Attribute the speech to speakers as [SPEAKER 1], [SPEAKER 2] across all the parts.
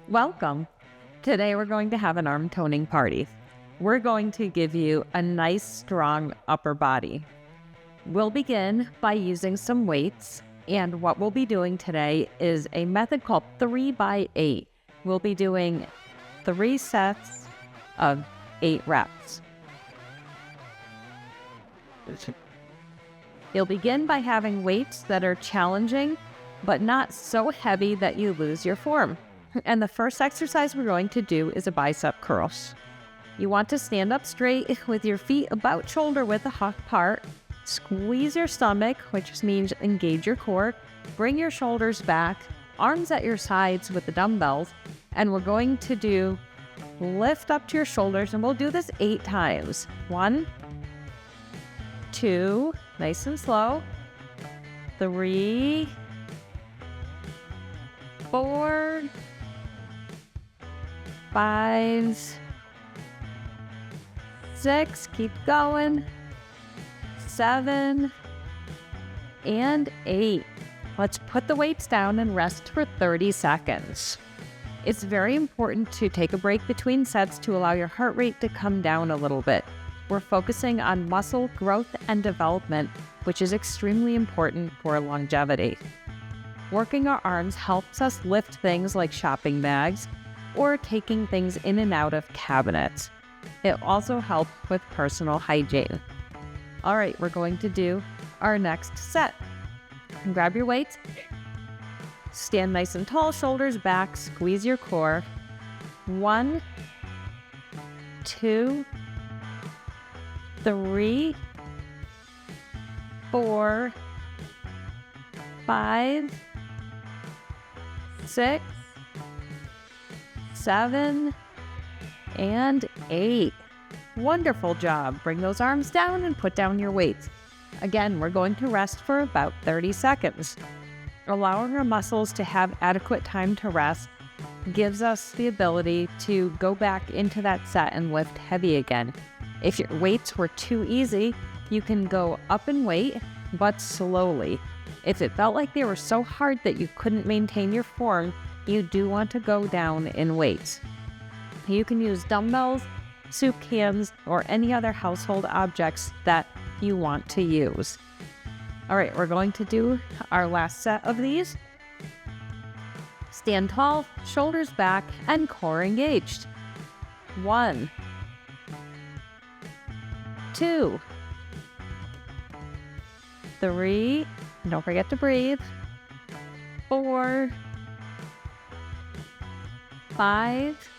[SPEAKER 1] Welcome. Today we're going to have an arm toning party. We're going to give you a nice, strong upper body. We'll begin by using some weights, and what we'll be doing today is a method called 3x8. We'll be doing 3 sets of 8 reps. You'll begin by having weights that are challenging, but not so heavy that you lose your form. And the first exercise we're going to do is a bicep curls. You want to stand up straight with your feet about shoulder width apart. Squeeze your stomach, which means engage your core. Bring your shoulders back, arms at your sides with the dumbbells. And we're going to do lift up to your shoulders, and we'll do this 8 times. 1, 2, nice and slow. 3, 4, 5, 6, keep going, 7, and 8. Let's put the weights down and rest for 30 seconds. It's very important to take a break between sets to allow your heart rate to come down a little bit. We're focusing on muscle growth and development, which is extremely important for longevity. Working our arms helps us lift things like shopping bags or taking things in and out of cabinets. It also helps with personal hygiene. All right, we're going to do our next set. Grab your weights. Stand nice and tall, shoulders back, squeeze your core. 1, 2, 3, 4, 5, 6, 7, and 8. Wonderful job. Bring those arms down and put down your weights. Again, we're going to rest for about 30 seconds. Allowing our muscles to have adequate time to rest gives us the ability to go back into that set and lift heavy again. If your weights were too easy, you can go up in weight, but slowly. If it felt like they were so hard that you couldn't maintain your form, you do want to go down in weights. You can use dumbbells, soup cans, or any other household objects that you want to use. All right, we're going to do our last set of these. Stand tall, shoulders back, and core engaged. 1, 2, 3, don't forget to breathe. 4, 5,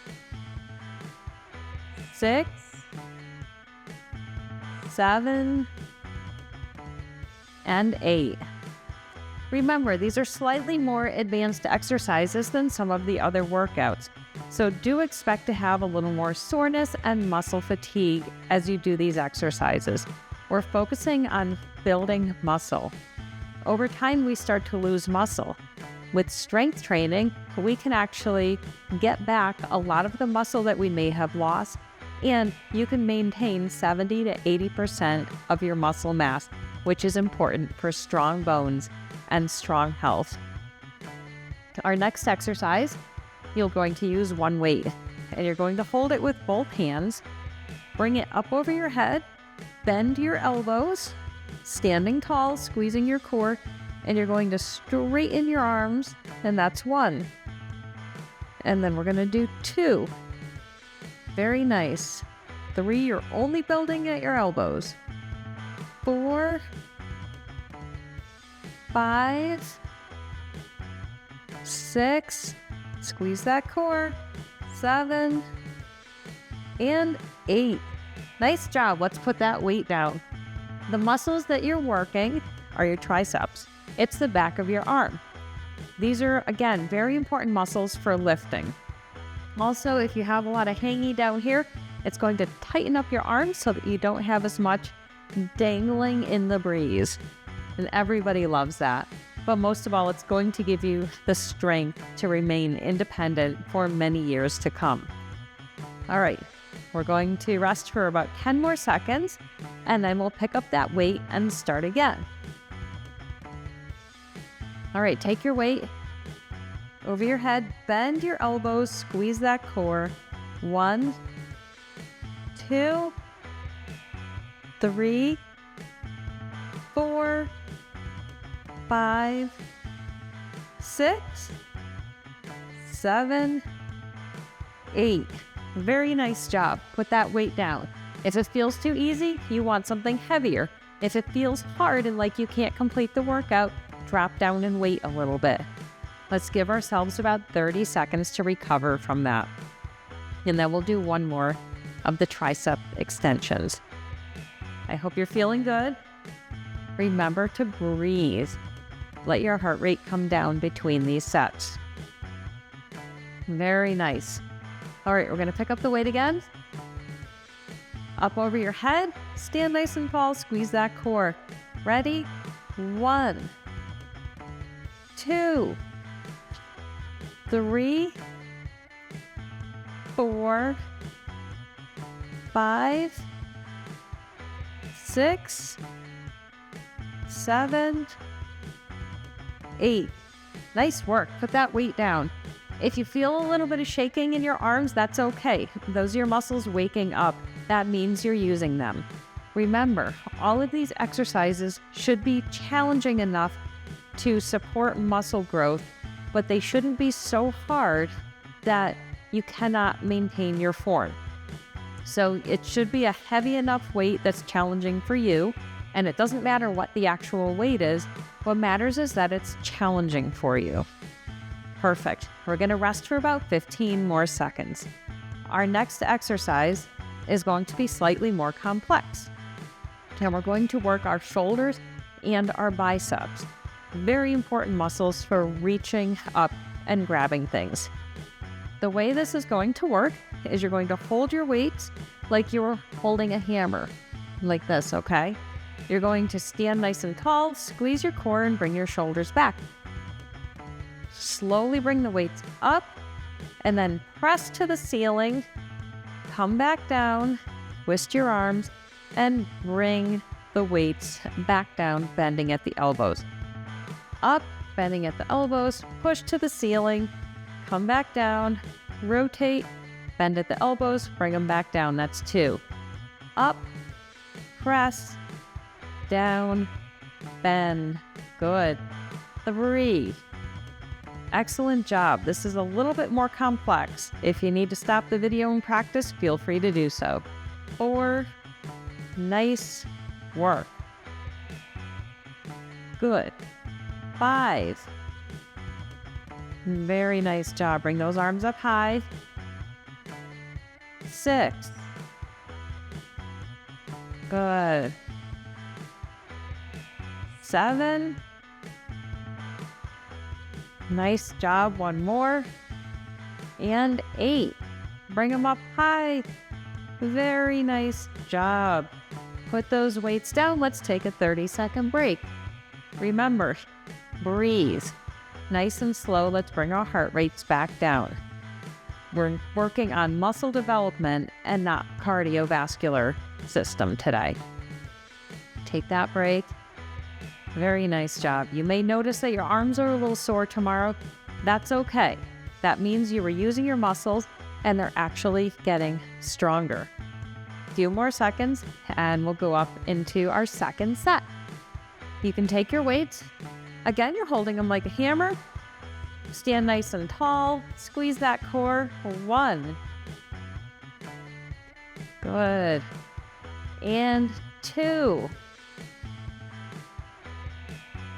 [SPEAKER 1] 6, 7, and 8. Remember, these are slightly more advanced exercises than some of the other workouts, so do expect to have a little more soreness and muscle fatigue as you do these exercises. We're focusing on building muscle. Over time, we start to lose muscle. With strength training, we can actually get back a lot of the muscle that we may have lost, and you can maintain 70 to 80% of your muscle mass, which is important for strong bones and strong health. Our next exercise, you're going to use one weight, and you're going to hold it with both hands, bring it up over your head, bend your elbows, standing tall, squeezing your core, and you're going to straighten your arms, and that's 1. And then we're going to do 2. Very nice. 3, you're only building at your elbows. 4, 5, 6, squeeze that core, 7, and 8. Nice job. Let's put that weight down. The muscles that you're working are your triceps. It's the back of your arm. These are, again, very important muscles for lifting. Also, if you have a lot of hanging down here, it's going to tighten up your arms so that you don't have as much dangling in the breeze. And everybody loves that. But most of all, it's going to give you the strength to remain independent for many years to come. All right, we're going to rest for about 10 more seconds, and then we'll pick up that weight and start again. All right, take your weight, over your head, bend your elbows, squeeze that core. 1, 2, 3, 4, 5, 6, 7, 8. Very nice job. Put that weight down. If it feels too easy, you want something heavier. If it feels hard and like you can't complete the workout, drop down and wait a little bit. Let's give ourselves about 30 seconds to recover from that. And then we'll do one more of the tricep extensions. I hope you're feeling good. Remember to breathe. Let your heart rate come down between these sets. Very nice. All right, we're going to pick up the weight again. Up over your head, stand nice and tall, squeeze that core. Ready? 1, 2, 3, 4, 5, 6, 7, 8. Nice work. Put that weight down. If you feel a little bit of shaking in your arms, that's okay. Those are your muscles waking up. That means you're using them. Remember, all of these exercises should be challenging enough to support muscle growth, but they shouldn't be so hard that you cannot maintain your form. So it should be a heavy enough weight that's challenging for you, and it doesn't matter what the actual weight is. What matters is that it's challenging for you. Perfect. We're going to rest for about 15 more seconds. Our next exercise is going to be slightly more complex. And we're going to work our shoulders and our biceps. Very important muscles for reaching up and grabbing things. The way this is going to work is you're going to hold your weights like you're holding a hammer, like this, okay? You're going to stand nice and tall, squeeze your core, and bring your shoulders back. Slowly bring the weights up, and then press to the ceiling. Come back down, twist your arms, and bring the weights back down, bending at the elbows. Up, bending at the elbows, push to the ceiling, come back down, rotate, bend at the elbows, bring them back down. That's 2. Up, press, down, bend. Good. 3. Excellent job. This is a little bit more complex. If you need to stop the video and practice, feel free to do so. 4. Nice work. Good. 5. Very nice job. Bring those arms up high. 6. Good. 7. Nice job. One more. And 8. Bring them up high. Very nice job. Put those weights down. Let's take a 30-second break. Remember, breathe. Nice and slow. Let's bring our heart rates back down. We're working on muscle development and not cardiovascular system today. Take that break. Very nice job. You may notice that your arms are a little sore tomorrow. That's okay. That means you were using your muscles and they're actually getting stronger. A few more seconds and we'll go up into our second set. You can take your weights. Again, you're holding them like a hammer. Stand nice and tall. Squeeze that core. 1. Good. And 2.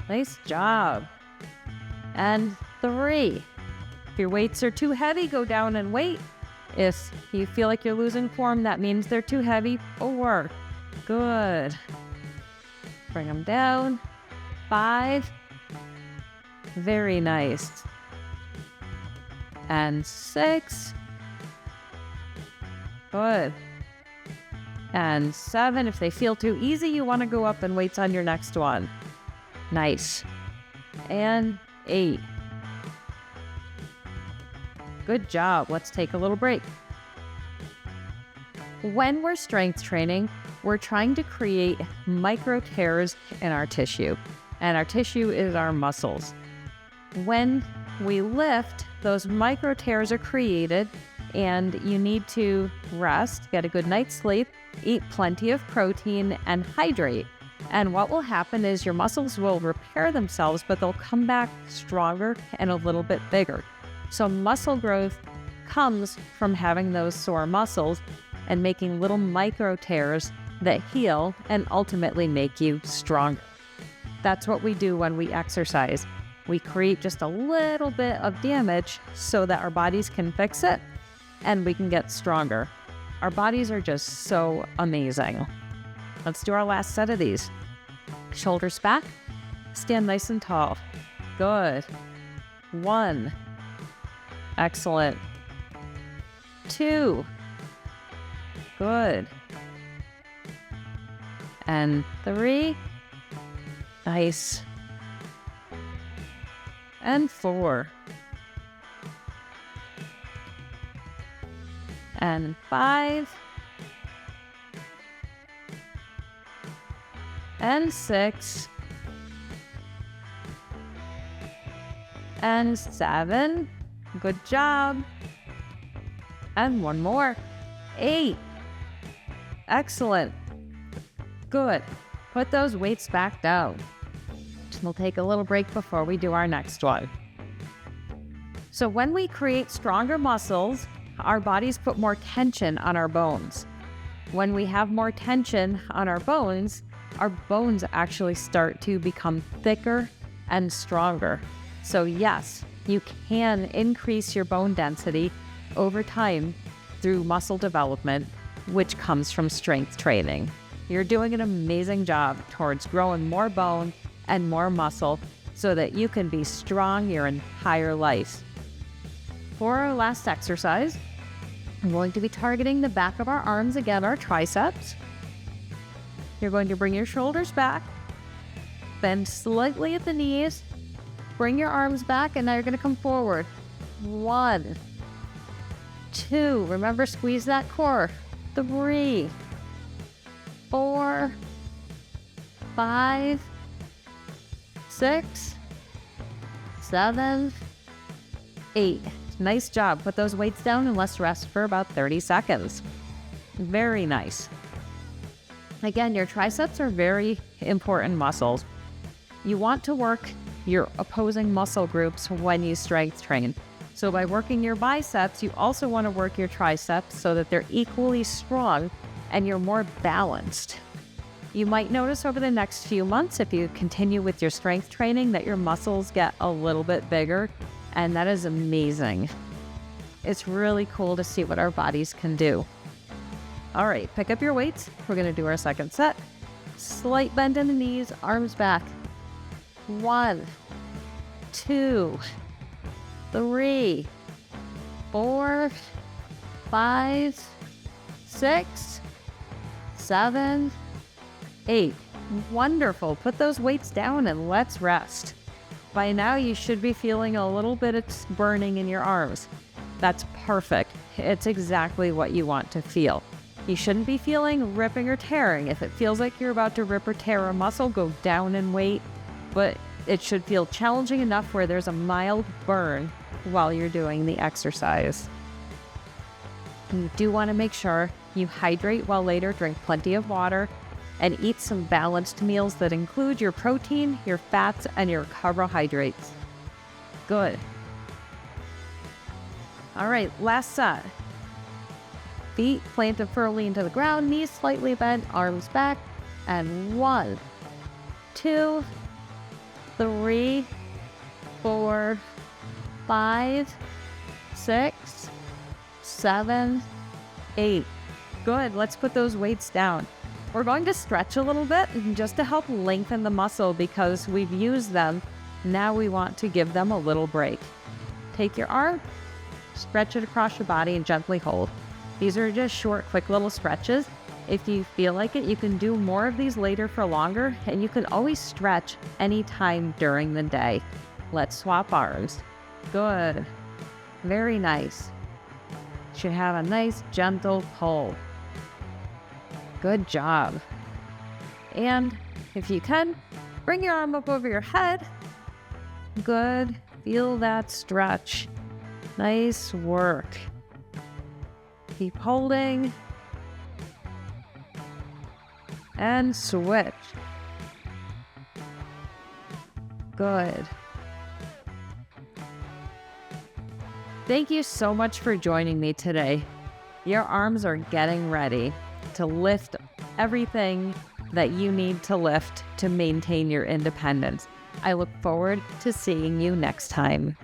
[SPEAKER 1] Nice job. And 3. If your weights are too heavy, go down and wait. If you feel like you're losing form, that means they're too heavy. 4. Good. Bring them down. 5. Very nice. And 6. Good. And 7. If they feel too easy, you want to go up and weights on your next one. Nice. And 8. Good job. Let's take a little break. When we're strength training, we're trying to create micro tears in our tissue. And our tissue is our muscles. When we lift, those micro tears are created, and you need to rest, get a good night's sleep, eat plenty of protein, and hydrate. And what will happen is your muscles will repair themselves, but they'll come back stronger and a little bit bigger. So muscle growth comes from having those sore muscles and making little micro tears that heal and ultimately make you stronger. That's what we do when we exercise. We create just a little bit of damage so that our bodies can fix it and we can get stronger. Our bodies are just so amazing. Let's do our last set of these. Shoulders back, stand nice and tall. Good. 1. Excellent. 2. Good. And 3. Nice. And 4. And 5. And 6. And 7. Good job. And 1 more. 8. Excellent. Good. Put those weights back down. We'll take a little break before we do our next one. So when we create stronger muscles, our bodies put more tension on our bones. When we have more tension on our bones actually start to become thicker and stronger. So yes, you can increase your bone density over time through muscle development, which comes from strength training. You're doing an amazing job towards growing more bone and more muscle so that you can be strong your entire life. For our last exercise, I'm going to be targeting the back of our arms again, our triceps. You're going to bring your shoulders back, bend slightly at the knees, bring your arms back, and now you're going to come forward. 1, 2, remember, squeeze that core. 3, 4, 5, 6, 7, 8. Nice job. Put those weights down and let's rest for about 30 seconds. Very nice. Again, your triceps are very important muscles. You want to work your opposing muscle groups when you strength train. So by working your biceps, you also want to work your triceps so that they're equally strong and you're more balanced. You might notice over the next few months, if you continue with your strength training, that your muscles get a little bit bigger, and that is amazing. It's really cool to see what our bodies can do. All right, pick up your weights. We're going to do our second set. Slight bend in the knees, arms back. 1, 2, 3, 4, 5, 6, 7, 8. Wonderful. Put those weights down and let's rest. By now, you should be feeling a little bit of burning in your arms. That's perfect. It's exactly what you want to feel. You shouldn't be feeling ripping or tearing. If it feels like you're about to rip or tear a muscle, go down in weight. But it should feel challenging enough where there's a mild burn while you're doing the exercise. You do want to make sure you hydrate while later, drink plenty of water, and eat some balanced meals that include your protein, your fats, and your carbohydrates. Good. All right, last set. Feet planted firmly into the ground, knees slightly bent, arms back, and 1, 2, 3, 4, 5, 6, 7, 8. Good, let's put those weights down. We're going to stretch a little bit just to help lengthen the muscle because we've used them. Now we want to give them a little break. Take your arm, stretch it across your body and gently hold. These are just short, quick little stretches. If you feel like it, you can do more of these later for longer, and you can always stretch anytime during the day. Let's swap arms. Good. Very nice. Should have a nice, gentle pull. Good job. And if you can, bring your arm up over your head. Good. Feel that stretch. Nice work. Keep holding. And switch. Good. Thank you so much for joining me today. Your arms are getting ready to lift everything that you need to lift to maintain your independence. I look forward to seeing you next time.